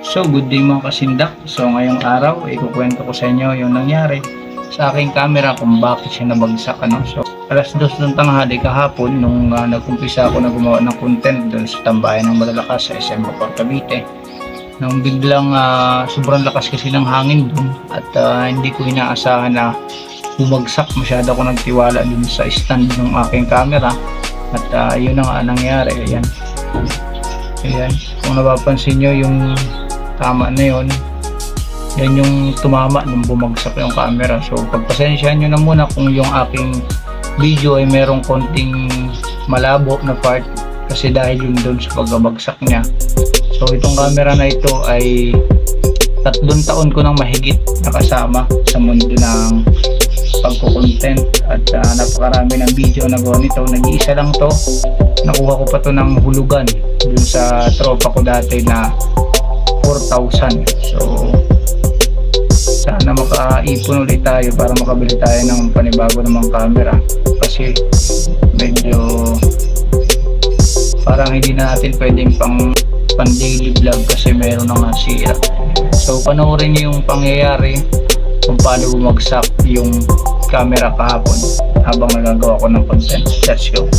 So good day mga kasindak. So ngayong araw ikukwento ko sa inyo yung nangyari sa aking camera kung bakit siya nabagsak. So alas 2 ng tanghali kahapon nung nag-umpisa ako na gumawa ng content doon sa tambayan ng Malalakas sa SM Bacoor, Cavite. Nung biglang sobrang lakas kasi ng hangin doon at hindi ko inaasahan na bumagsak. Masyado ako nagtiwala dun sa stand ng aking camera at yun na nga nangyari. Ayan, kung napapansin nyo yung tama na yun, yan yung tumama nung bumagsak yung camera. So pagpasensyahan nyo na muna kung yung aking video ay merong konting malabo na part kasi dahil yun doon sa pagbabagsak niya. So itong camera na ito ay 3 taon ko nang mahigit nakasama sa mundo ng pagko-content at napakarami ng video na gawa nito. Nag-iisa lang to, nakuha ko pa to ng hulugan dun sa tropa ko dati na 4,000. So sana makaipon ulit tayo para makabili tayo ng panibago namang camera kasi medyo parang hindi na natin pwedeng pang daily vlog kasi meron na nga sira. So panoorin niyo yung pangyayari kung paano bumagsak yung camera kahapon habang nagagawa ko ng content. Let's go.